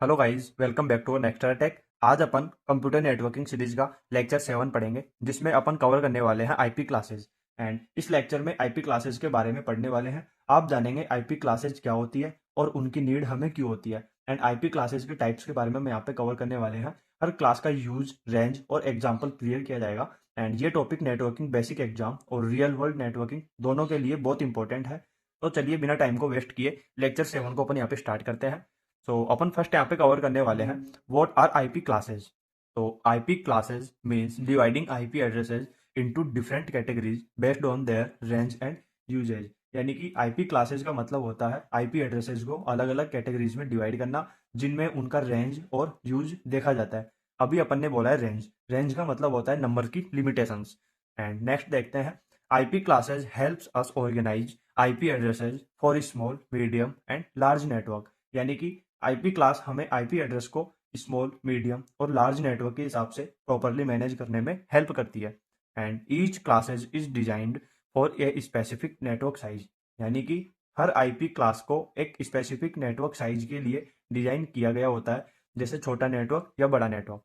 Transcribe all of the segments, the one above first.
Hello guys, welcome back to next tech. आज अपन computer networking series का lecture 7 पढ़ेंगे, जिसमें अपन कवर करने वाले हैं आईपी क्लासेस। एंड इस लेक्चर में आईपी क्लासेस के बारे में पढ़ने वाले हैं। आप जानेंगे आईपी क्लासेस क्या होती है और उनकी नीड हमें क्यों होती है। एंड आईपी क्लासेस के टाइप्स के बारे में हम यहाँ पे कवर करने वाले हैं। हर क्लास का यूज, रेंज और एग्जाम्पल क्लियर किया जाएगा। एंड ये टॉपिक नेटवर्किंग बेसिक एग्जाम और रियल वर्ल्ड नेटवर्किंग दोनों के लिए बहुत इंपॉर्टेंट है। तो चलिए बिना टाइम को वेस्ट किए लेक्चर 7 को अपन यहाँ पे स्टार्ट करते हैं। तो अपन फर्स्ट यहाँ पे कवर करने वाले हैं व्हाट आर आईपी क्लासेस। तो IP classes means dividing IP addresses into different categories based on their range and usages. यानी कि आईपी क्लासेस का मतलब होता है आईपी एड्रेसेस को अलग अलग कैटेगरीज में डिवाइड करना, जिनमें उनका रेंज और यूज देखा जाता है। अभी अपन ने बोला है रेंज। रेंज का मतलब होता है नंबर की लिमिटेशंस। एंड नेक्स्ट देखते हैं, IP classes helps us organize IP addresses for small, medium and large network. यानी कि आईपी क्लास हमें आईपी एड्रेस को स्मॉल, मीडियम और लार्ज नेटवर्क के हिसाब से प्रॉपरली मैनेज करने में हेल्प करती है। And each classes is designed for a specific network size. यानी कि हर आईपी क्लास को एक स्पेसिफिक नेटवर्क साइज के लिए डिजाइन किया गया होता है, जैसे छोटा नेटवर्क या बड़ा नेटवर्क।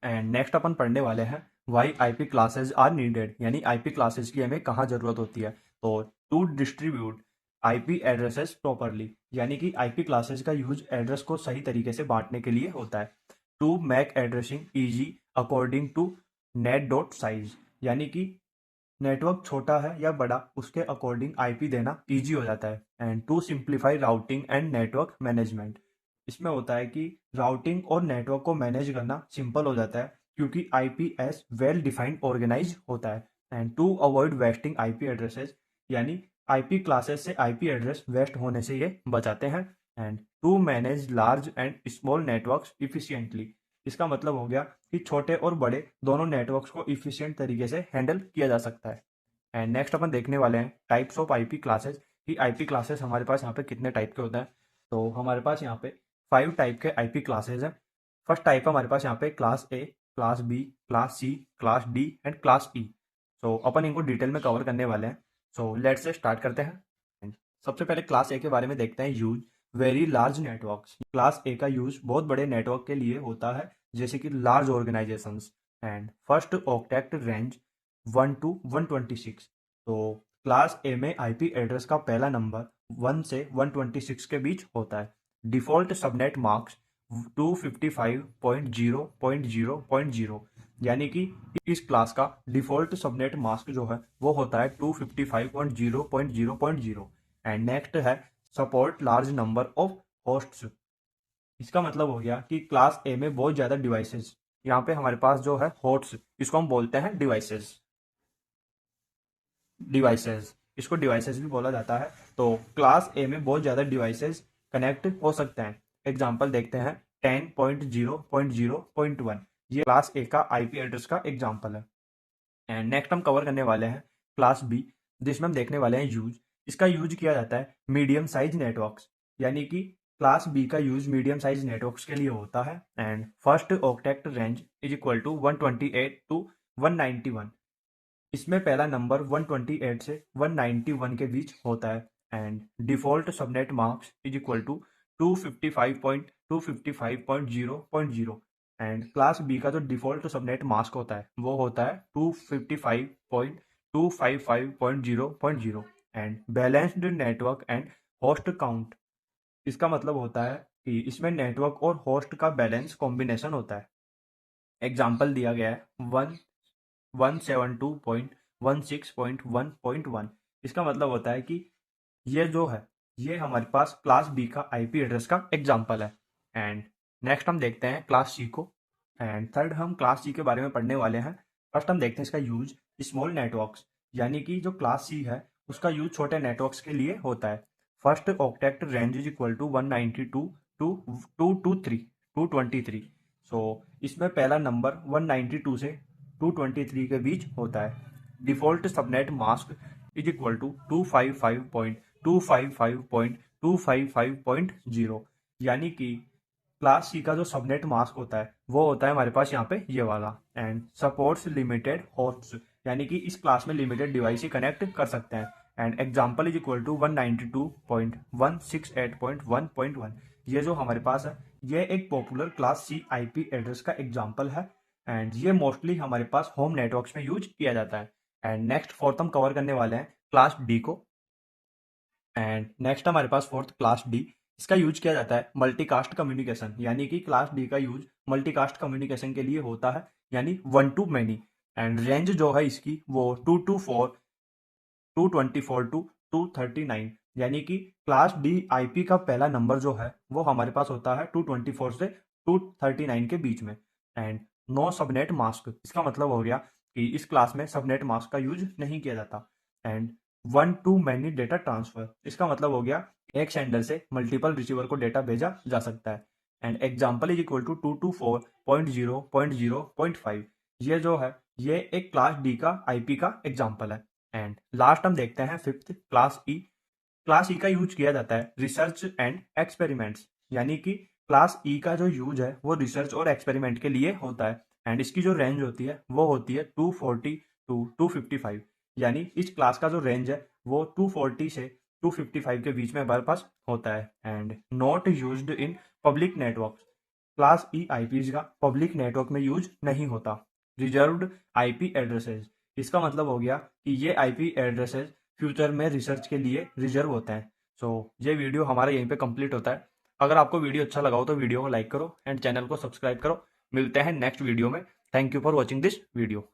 एंड नेक्स्ट अपन पढ़ने वाले हैं why IP classes are needed. यानी आईपी क्लासेज की हमें कहाँ जरूरत होती है। तो to distribute IP addresses properly. यानी कि आईपी क्लासेस का यूज एड्रेस को सही तरीके से बांटने के लिए होता है। To make addressing easy according to net dot size. यानी कि नेटवर्क छोटा है या बड़ा, उसके अकॉर्डिंग आईपी देना इजी हो जाता है। And to simplify routing and network management. इसमें होता है कि राउटिंग और नेटवर्क को मैनेज करना सिंपल हो जाता है, क्योंकि IP as well defined organize होता है। And to avoid wasting IP addresses. यानी आईपी क्लासेस से आईपी एड्रेस वेस्ट होने से ये बचाते हैं। And to manage large and small networks efficiently. इसका मतलब हो गया कि छोटे और बड़े दोनों नेटवर्क्स को इफिशिएंट तरीके से हैंडल किया जा सकता है। एंड नेक्स्ट अपन देखने वाले हैं टाइप्स ऑफ आईपी क्लासेस, कि आईपी क्लासेस हमारे पास यहाँ पे कितने टाइप के होते हैं। तो हमारे पास यहाँ पे 5 टाइप के आईपी क्लासेस हैं। फर्स्ट टाइप है हमारे पास यहाँ पे class A, class B, class C, class D and class E. So अपन इनको डिटेल में कवर करने वाले हैं। सो लेट्स से स्टार्ट करते हैं। सबसे पहले क्लास ए के बारे में देखते हैं। Use very large networks. Class ए का यूज बहुत बड़े नेटवर्क के लिए होता है, जैसे कि large organisations. And first octet range 1 to 126। तो क्लास ए में आईपी एड्रेस का पहला नंबर 1 से 126 के बीच होता है। Default subnet marks 255.0.0.0। यानी कि इस क्लास का डिफॉल्ट सबनेट मास्क जो है वो होता है 255.0.0.0। एंड नेक्स्ट है support large number of hosts. इसका मतलब हो गया कि क्लास ए में बहुत ज्यादा डिवाइसेस। यहाँ पे हमारे पास जो है होस्ट्स, इसको हम बोलते हैं डिवाइसेस। डिवाइसेस, इसको डिवाइसेस भी बोला जाता है। तो क्लास ए में बहुत ज़्यादा डिवाइसेस कनेक्ट हो सकते हैं। एग्जांपल देखते हैं 10.0.0.1। ये क्लास ए का आईपी एड्रेस का एग्जांपल है। एंड नेक्स्ट हम कवर करने वाले हैं क्लास बी, जिसमें हम देखने वाले हैं यूज। इसका यूज किया जाता है मीडियम साइज नेटवर्क्स। यानी कि क्लास बी का यूज मीडियम साइज नेटवर्क्स के लिए होता है। And first octet range is equal to 128 to 191। इसमें पहला नंबर 128 से 191 के बीच होता है। And default subnet marks is equal to 255.255.0.0। And class B का जो डिफॉल्ट सबनेट मास्क होता है वो होता है 255.255.0.0। And balanced network and host count. इसका मतलब होता है कि इसमें नेटवर्क और होस्ट का बैलेंस कॉम्बिनेशन होता है। एग्जाम्पल दिया गया है 172.16.1.1। इसका मतलब होता है कि ये जो है ये हमारे पास क्लास बी का आईपी एड्रेस का एग्जांपल है। एंड नेक्स्ट हम देखते हैं क्लास सी को। एंड थर्ड हम क्लास सी के बारे में पढ़ने वाले हैं। फर्स्ट हम देखते हैं इसका यूज स्मॉल नेटवर्क्स। यानी कि जो क्लास सी है उसका यूज छोटे नेटवर्क्स के लिए होता है। First octet range is equal to 192 to 223। So इसमें पहला नंबर 192 से 223 के बीच होता है। Default subnet mask is equal to 255.255.255.0। यानी कि क्लास सी का जो सबनेट मास्क होता है वो होता है हमारे पास यहाँ पे ये वाला। And supports limited hosts. यानी कि इस क्लास में लिमिटेड डिवाइस ही कनेक्ट कर सकते हैं। And example is equal to 192.168.1.1। ये जो हमारे पास है ये एक popular class C IP address का एग्जांपल है एंड ये मोस्टली हमारे पास होम नेटवर्क्स में यूज किया जाता है। एंड नेक्स्ट फोर्थ हम कवर करने वाले हैं क्लास डी को। एंड नेक्स्ट हमारे पास फोर्थ क्लास डी, इसका यूज किया जाता है मल्टीकास्ट कम्युनिकेशन, यानी कि क्लास डी का यूज मल्टीकास्ट कम्युनिकेशन के लिए होता है, यानी one two many. And range जो है इसकी वो 224 224 टू 239, यानी कि क्लास डी आईपी का पहला नंबर जो है वो हमारे पास होता है 224 से 239 के बीच में। एंड नो सबनेट मास्क, इसका मतलब हो गया कि इस क्लास में सबनेट मास्क का यूज नहीं किया जाता। And one two many data transfer, इसका मतलब हो गया एक सेंडर से मल्टीपल रिसीवर को डेटा भेजा जा सकता है। And example is equal to 224.0.0.5, ये जो है ये एक क्लास डी का आईपी का एग्जाम्पल है। एंड लास्ट हम देखते हैं fifth class E. Class E का यूज किया जाता है रिसर्च एंड एक्सपेरिमेंट्स, यानी कि क्लास ई का जो यूज है वो रिसर्च और एक्सपेरिमेंट के लिए होता है। एंड इसकी जो रेंज होती है वो होती है 240 टू 255, यानी इस क्लास का जो रेंज है वो 240 से 255 के बीच में हमारे पास होता है। And not used in public network, class E IPs का पब्लिक नेटवर्क में यूज नहीं होता। रिजर्व्ड आईपी एड्रेसेस, इसका मतलब हो गया कि ये आईपी एड्रेसेस फ्यूचर में रिसर्च के लिए रिजर्व होते हैं। सो ये वीडियो हमारा यहीं पे कंप्लीट होता है। अगर आपको वीडियो अच्छा लगा हो तो वीडियो को लाइक करो एंड चैनल को सब्सक्राइब करो। मिलते हैं नेक्स्ट वीडियो में। Thank you for watching this video.